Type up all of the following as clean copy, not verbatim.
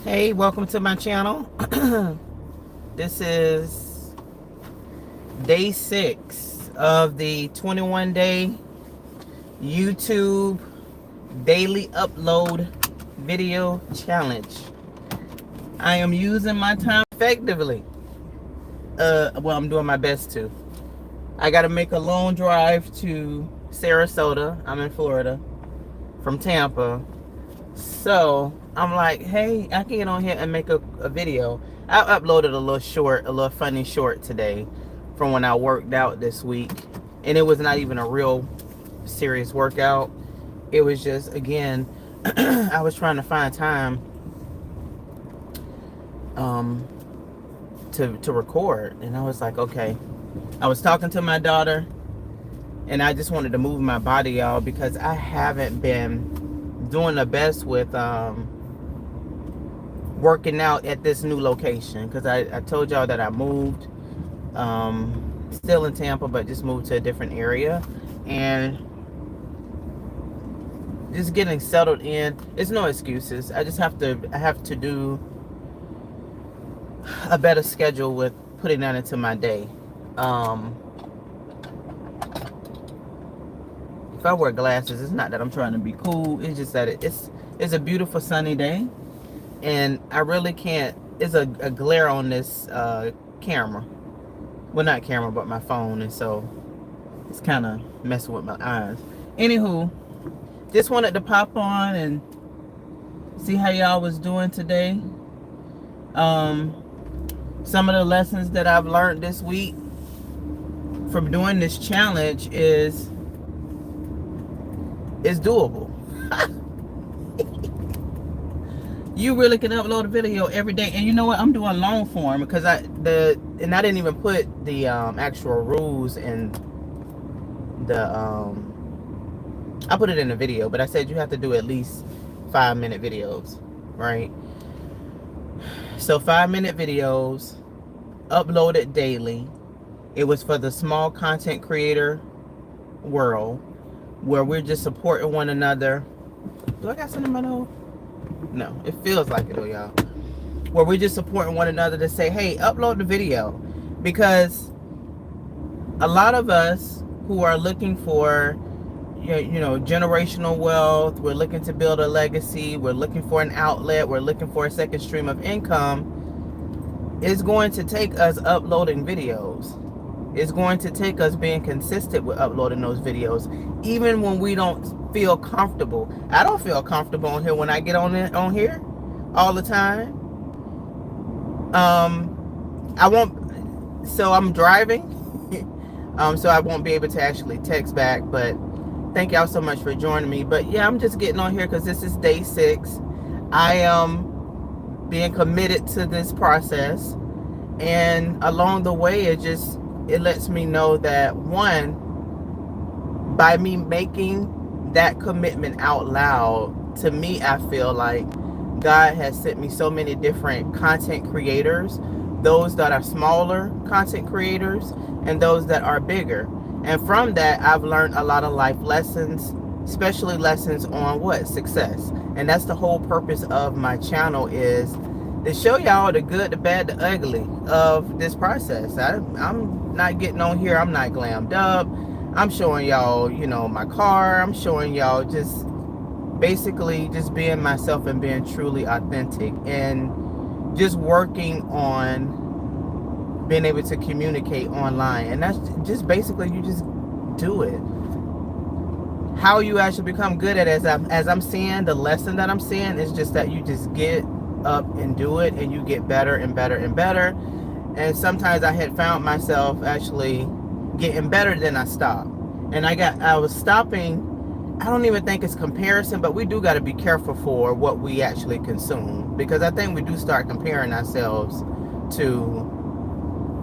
Hey, welcome to my channel. This is day 6 of the 21-day YouTube daily upload video challenge. I am using my time effectively. Well, I'm doing my best to. I got to make a long drive to Sarasota. I'm in Florida from Tampa. So I'm like, hey, I can get on here and make a video. I uploaded a little funny short today from when I worked out this week. And it was not even a real serious workout. It was just, again, I was trying to find time to record. And I was like, okay. I was talking to my daughter and I just wanted to move my body, y'all, because I haven't been doing the best with working out at this new location, because I told y'all that I moved, still in Tampa, but just moved to a different area, and just getting settled in. It's no excuses. I have to do a better schedule with putting that into my day. If I wear glasses, it's not that I'm trying to be cool. It's just that it's a beautiful sunny day, and I really can't. It's a glare on this camera. Well, not camera, but my phone, and so it's kind of messing with my eyes. Anywho, just wanted to pop on and see how y'all was doing today. Some of the lessons that I've learned this week from doing this challenge is doable. You really can upload a video every day. And you know what? I'm doing long form because I didn't even put the actual rules in the I put it in the video, but I said you have to do at least 5-minute videos, right? So 5-minute videos uploaded daily. It was for the small content creator world, where we're just supporting one another. Do I got something in my nose? No, it feels like it though, y'all. Where we're just supporting one another to say, hey, upload the video. Because a lot of us who are looking for, you know, generational wealth, we're looking to build a legacy, we're looking for an outlet, we're looking for a second stream of income, it's going to take us uploading videos. It's going to take us being consistent with uploading those videos, even when we don't feel comfortable. I don't feel comfortable on here when I get on here all the time. I won't. So I'm driving, so I won't be able to actually text back. But thank y'all so much for joining me. But yeah, I'm just getting on here because this is day 6. I am being committed to this process, and along the way, it lets me know that, one, by me making that commitment out loud, to me, I feel like God has sent me so many different content creators, those that are smaller content creators and those that are bigger. And from that, I've learned a lot of life lessons, especially lessons on what? Success. And that's the whole purpose of my channel, is to show y'all the good, the bad, the ugly of this process. I'm not getting on here, I'm not glammed up. I'm showing y'all, you know, my car. I'm showing y'all just basically just being myself and being truly authentic, and just working on being able to communicate online. And that's just basically, you just do it. How you actually become good at it, as I'm seeing, the lesson that I'm seeing is just that you just get up and do it, and you get better and better and better. And sometimes I had found myself actually getting better, then I stopped. And I was stopping. I don't even think it's comparison, but we do got to be careful for what we actually consume, because I think we do start comparing ourselves to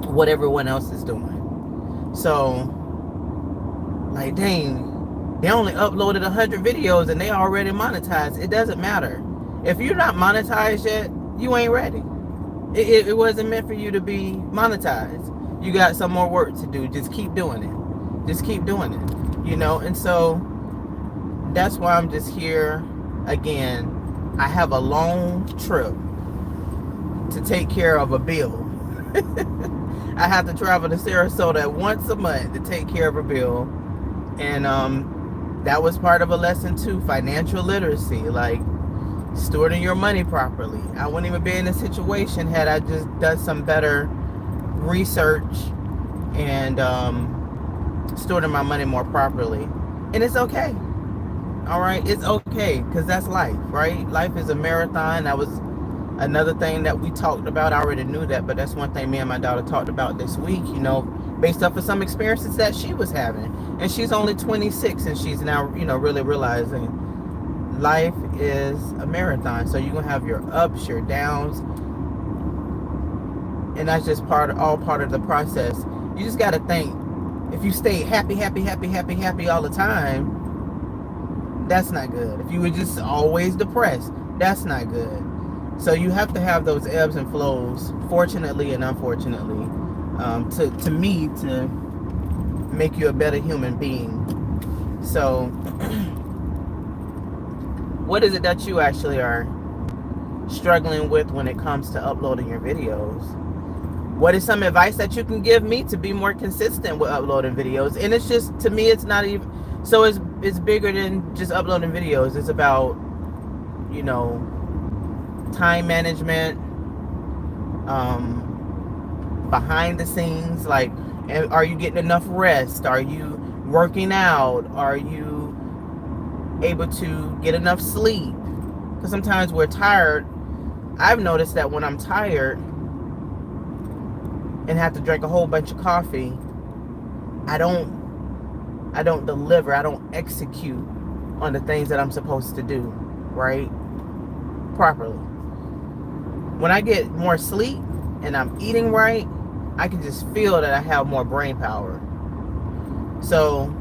what everyone else is doing. So, like, dang, they only uploaded 100 videos and they already monetized. It doesn't matter. If you're not monetized yet, you ain't ready. It wasn't meant for you to be monetized. You got some more work to do. Just keep doing it. Just keep doing it. You know, and so that's why I'm just here again. I have a long trip to take care of a bill. I have to travel to Sarasota once a month to take care of a bill. And that was part of a lesson too, financial literacy, like stewarding your money properly. I wouldn't even be in this situation had I just done some better research and stewarding my money more properly. And it's okay. All right, it's okay, because that's life, right? Life is a marathon. That was another thing that we talked about. I already knew that, but that's one thing me and my daughter talked about this week, you know, based off of some experiences that she was having. And she's only 26, and she's now, you know, really realizing life is a marathon. So you're going to have your ups, your downs, and that's just all part of the process. You just got to think, if you stay happy all the time, that's not good. If you were just always depressed, that's not good. So you have to have those ebbs and flows, fortunately and unfortunately, to make you a better human being. So what is it that you actually are struggling with when it comes to uploading your videos? What is some advice that you can give me to be more consistent with uploading videos? And it's just, to me, it's not even, so it's bigger than just uploading videos. It's about, you know, time management, behind the scenes, like, are you getting enough rest? Are you working out? Are you able to get enough sleep? Because sometimes we're tired. I've noticed that when I'm tired and have to drink a whole bunch of coffee, I don't deliver, I don't execute on the things that I'm supposed to do, right? Properly. When I get more sleep and I'm eating right, I can just feel that I have more brain power. So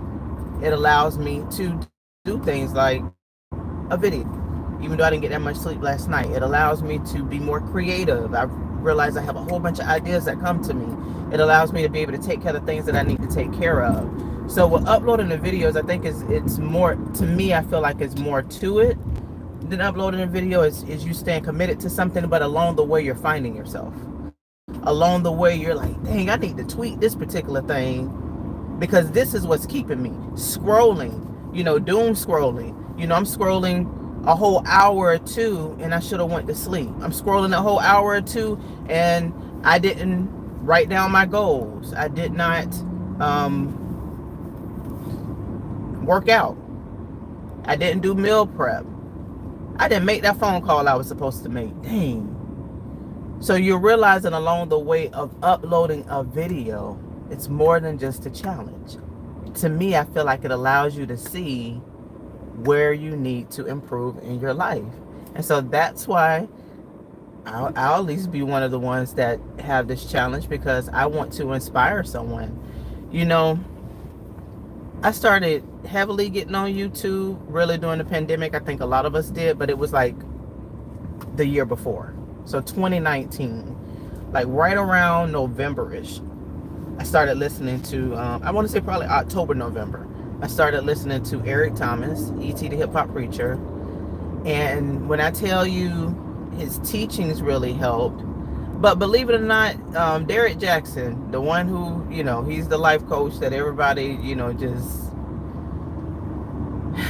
it allows me to do things like a video. Even though I didn't get that much sleep last night, it allows me to be more creative. I realize I have a whole bunch of ideas that come to me. It allows me to be able to take care of the things that I need to take care of. So with uploading the videos, I think it's more, to me, I feel like it's more to it than uploading a video. Is you staying committed to something, but along the way you're finding yourself. Along the way you're like, dang, I need to tweak this particular thing because this is what's keeping me scrolling, you know, doom scrolling. You know, I'm scrolling a whole hour or two and I should have went to sleep. I'm scrolling a whole hour or two and I didn't write down my goals. I did not work out. I didn't do meal prep. I didn't make that phone call I was supposed to make. Dang. So you're realizing along the way of uploading a video, it's more than just a challenge. To me, I feel like it allows you to see where you need to improve in your life. And so that's why I'll at least be one of the ones that have this challenge, because I want to inspire someone. You know, I started heavily getting on YouTube really during the pandemic. I think a lot of us did, but it was like the year before. So 2019, like right around November-ish, I started listening to, I want to say probably October, November. I started listening to Eric Thomas, E.T. the Hip Hop Preacher. And when I tell you his teachings really helped, but believe it or not, Derek Jackson, the one who, you know, he's the life coach that everybody, you know, just,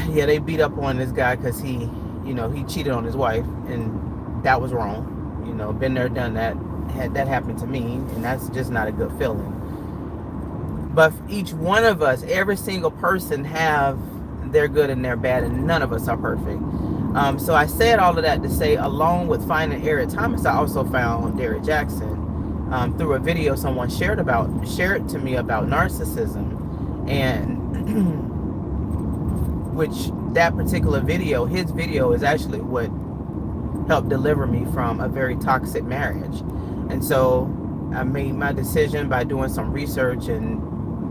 yeah, they beat up on this guy because he, you know, he cheated on his wife, and that was wrong. You know, been there, done that, had that happen to me, and that's just not a good feeling. But each one of us, every single person have their good and their bad, and none of us are perfect. So I said all of that to say, along with finding Eric Thomas, I also found Derek Jackson through a video someone shared to me about narcissism, and which that particular video, his video, is actually what helped deliver me from a very toxic marriage. And so I made my decision by doing some research and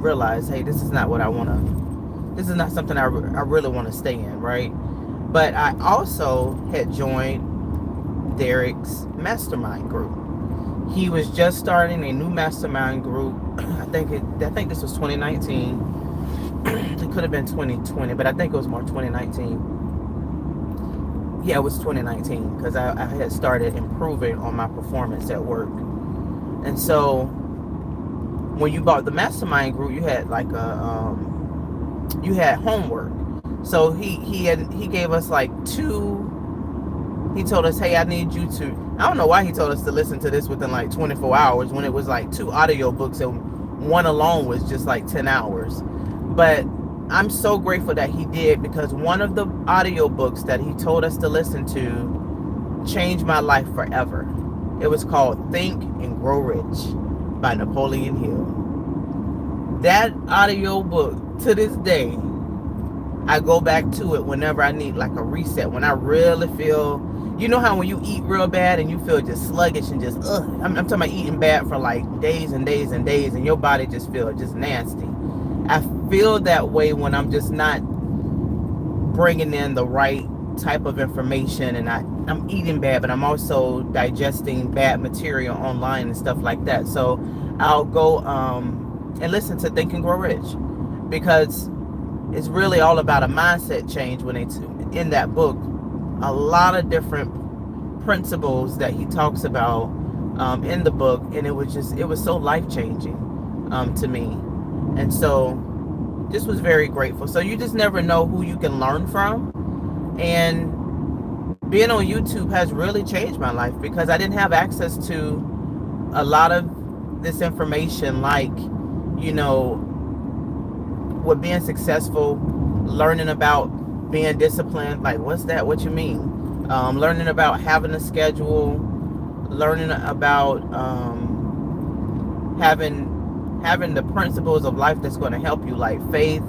realized, hey, this is not what I want to, this is not something I really want to stay in, right? But I also had joined Derek's mastermind group. He was just starting a new mastermind group. I think this was 2019. It could have been 2020, but I think it was more 2019. Yeah, it was 2019 because I had started improving on my performance at work. And so when you bought the mastermind group, you had like you had homework. So he gave us like two. He told us, hey, I need you to. I don't know why he told us to listen to this within like 24 hours when it was like two audio books and one alone was just like 10 hours. But I'm so grateful that he did, because one of the audio books that he told us to listen to changed my life forever. It was called Think and Grow Rich by Napoleon Hill. That audio book, to this day, I go back to it whenever I need like a reset, when I really feel, you know how when you eat real bad and you feel just sluggish and just, I'm talking about eating bad for like days and days and days and your body just feels just nasty. I feel that way when I'm just not bringing in the right type of information, and I'm eating bad, but I'm also digesting bad material online and stuff like that. So I'll go and listen to Think and Grow Rich, because it's really all about a mindset change. When it's in that book, a lot of different principles that he talks about in the book, and it was so life-changing to me. And so just was very grateful. So you just never know who you can learn from. And being on YouTube has really changed my life, because I didn't have access to a lot of this information, like, you know, with being successful, learning about being disciplined. Like, what's that? What you mean? Learning about having a schedule, learning about having the principles of life that's going to help you, like faith,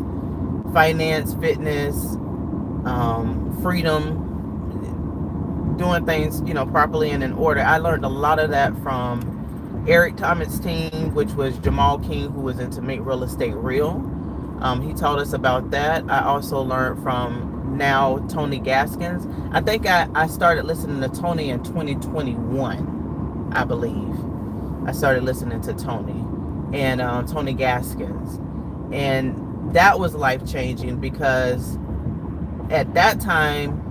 finance, fitness, freedom, doing things, you know, properly and in order. I learned a lot of that from Eric Thomas' team, which was Jamal King, who was into Make Real Estate Real. He taught us about that. I also learned from now Tony Gaskins. I think I started listening to Tony in 2021, I believe. I started listening to Tony and Tony Gaskins. And that was life-changing, because at that time,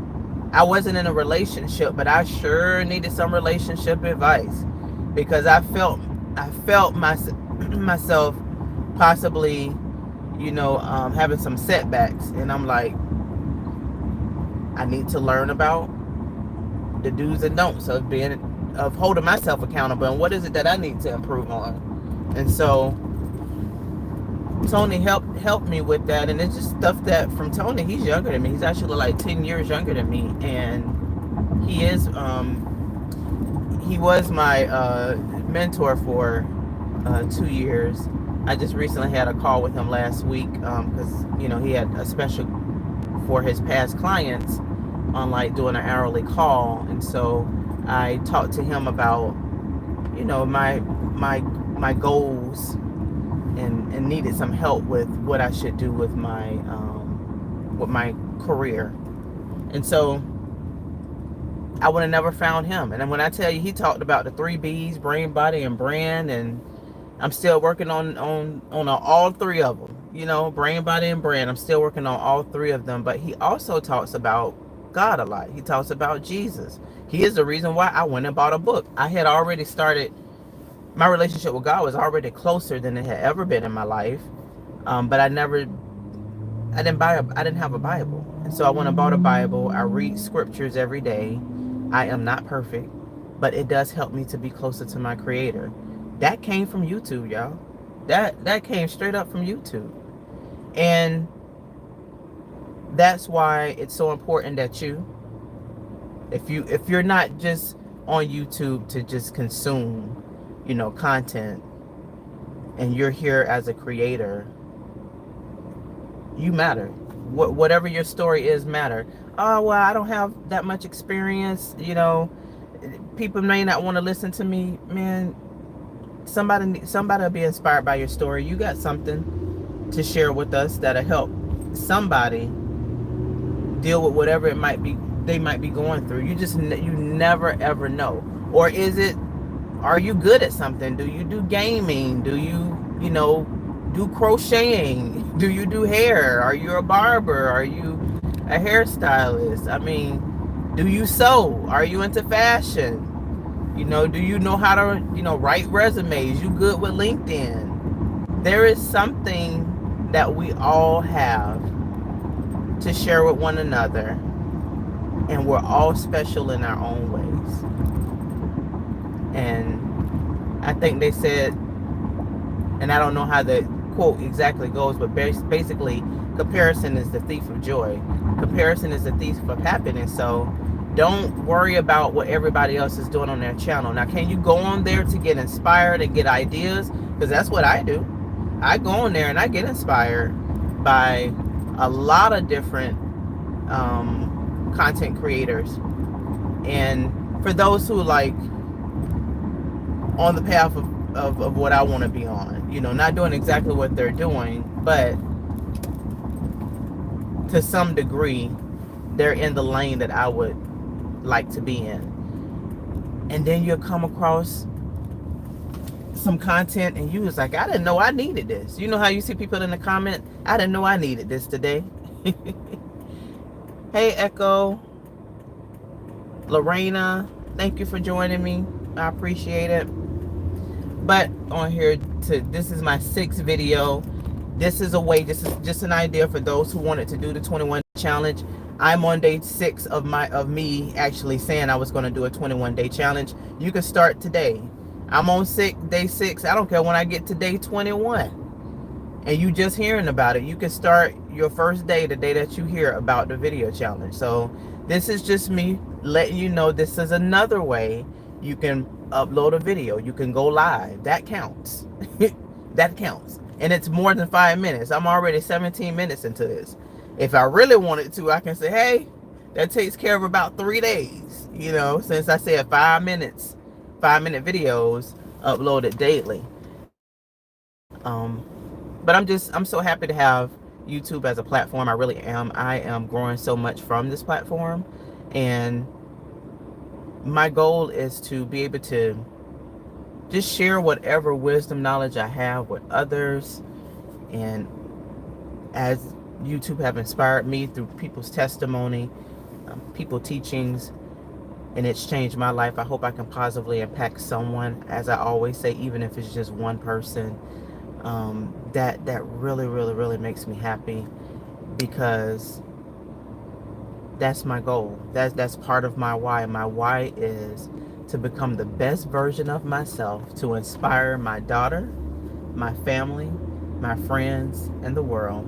I wasn't in a relationship, but I sure needed some relationship advice, because I felt myself possibly, you know, having some setbacks, and I'm like, I need to learn about the do's and don'ts of holding myself accountable, and what is it that I need to improve on. And so Tony helped me with that, and it's just stuff that from Tony. He's younger than me. He's actually like 10 years younger than me, and he was my mentor for 2 years. I just recently had a call with him last week, because you know, he had a special for his past clients on like doing an hourly call, and so I talked to him about, you know, my goals, and needed some help with what I should do with my career. And so I would have never found him. And then when I tell you, he talked about the 3 B's: brain, body, and brand, and I'm still working on all 3 of them. You know, brain, body, and brand. I'm still working on all 3 of them. But he also talks about God a lot. He talks about Jesus. He is the reason why I went and bought a book. I had already started. My relationship with God was already closer than it had ever been in my life, but I didn't have a Bible, and so I went and bought a Bible. I read scriptures every day. I am not perfect, but it does help me to be closer to my Creator. That came from YouTube, y'all. That came straight up from YouTube, and that's why it's so important that if you're not just on YouTube to just consume, you know, content, and you're here as a creator, you matter. Whatever your story is, matter. Oh, well, I don't have that much experience, you know, people may not want to listen to me. Man, somebody will be inspired by your story. You got something to share with us that'll help somebody deal with whatever they might be going through. You never ever know. Or are you good at something? Do you do gaming? Do you know, do crocheting? Do you do hair? Are you a barber? Are you a hairstylist? I mean, Do you sew? Are you into fashion? Do you know how to, write resumes? You good with LinkedIn? There is something that we all have to share with one another, and we're all special in our own ways. And I think they said, and I don't know how the quote exactly goes, but basically, comparison is the thief of joy. Comparison is the thief of happiness. So don't worry about what everybody else is doing on their channel. Now, can you go on there to get inspired and get ideas? Because that's what I do. I go on there and I get inspired by a lot of different content creators. And for those who like on the path of what I want to be on, not doing exactly what they're doing, but to some degree, they're in the lane that I would like to be in. And then you'll come across some content and you was like, I didn't know I needed this. You know how you see people in the comment, I didn't know I needed this today. Hey Echo, Lorena, thank you for joining me. I appreciate it. But on here, this is my 6th video. This is just an idea for those who wanted to do the 21 challenge. I'm on day 6 of me actually saying I was going to do a 21-day challenge. You can start today. I'm on day 6. I don't care when I get to day 21. And you just hearing about it. You can start your first day the day that you hear about the video challenge. So this is just me letting you know this is another way you can upload a video. You can go live. That counts. That counts. And it's more than 5 minutes. I'm already 17 minutes into this. If I really wanted to, I can say, hey, that takes care of about 3 days, since I said 5 minutes, 5-minute videos uploaded daily. But I'm so happy to have YouTube as a platform. I really am. I am growing so much from this platform. And my goal is to be able to just share whatever wisdom, knowledge I have with others. And as YouTube have inspired me through people's testimony, people teachings, and it's changed my life, I hope I can positively impact someone. As I always say, even if it's just one person, that really, really, really makes me happy, because that's my goal. That's part of my why. My why is to become the best version of myself, to inspire my daughter, my family, my friends, and the world.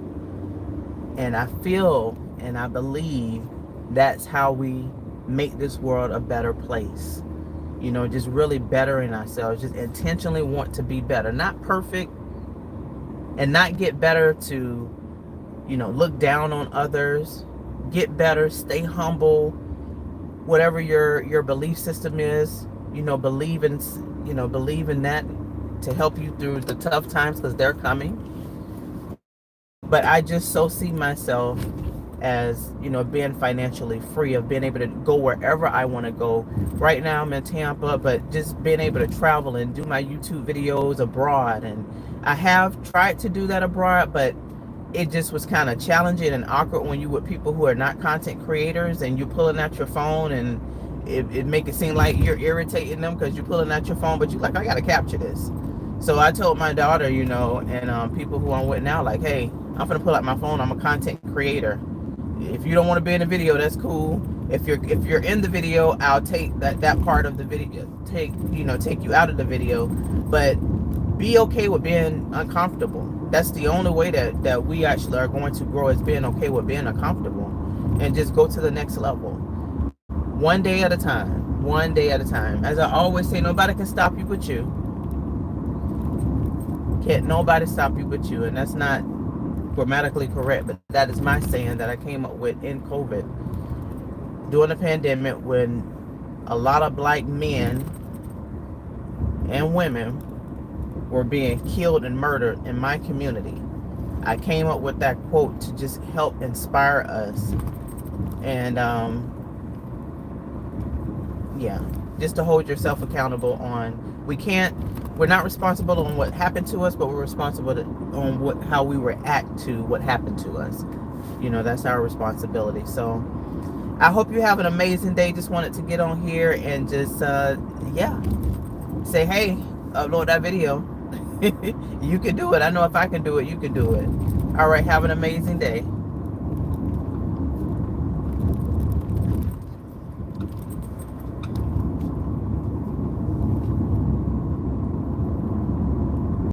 And I feel and I believe that's how we make this world a better place. Just really bettering ourselves, just intentionally want to be better, not perfect, and not get better to, look down on others. Get better, stay humble, whatever your belief system is, believe in that to help you through the tough times, because they're coming. But I just so see myself as, being financially free, of being able to go wherever I want to go. Right now I'm in Tampa, but just being able to travel and do my YouTube videos abroad. And I have tried to do that abroad, but it just was kind of challenging and awkward when you with people who are not content creators, and you're pulling out your phone, and it make it seem like you're irritating them because you're pulling out your phone, but you're like, I gotta capture this. So I told my daughter, and people who I'm with now, like, hey, I'm gonna pull out my phone. I'm a content creator. If you don't want to be in the video, that's cool. If you're in the video, I'll take that part of the video, take you out of the video, but be okay with being uncomfortable. That's the only way that we actually are going to grow, is being okay with being uncomfortable, and just go to the next level. One day at a time. One day at a time. As I always say, nobody can stop you but you. Can't nobody stop you but you. And that's not grammatically correct, but that is my saying that I came up with in COVID, during the pandemic, when a lot of black men and women were being killed and murdered in my community. I came up with that quote to just help inspire us. And yeah, just to hold yourself accountable on, we're not responsible on what happened to us, but we're responsible on how we react to what happened to us. That's our responsibility. So I hope you have an amazing day. Just wanted to get on here and just, yeah, say, hey, upload that video. You can do it. I know if I can do it, you can do it. All right, have an amazing day.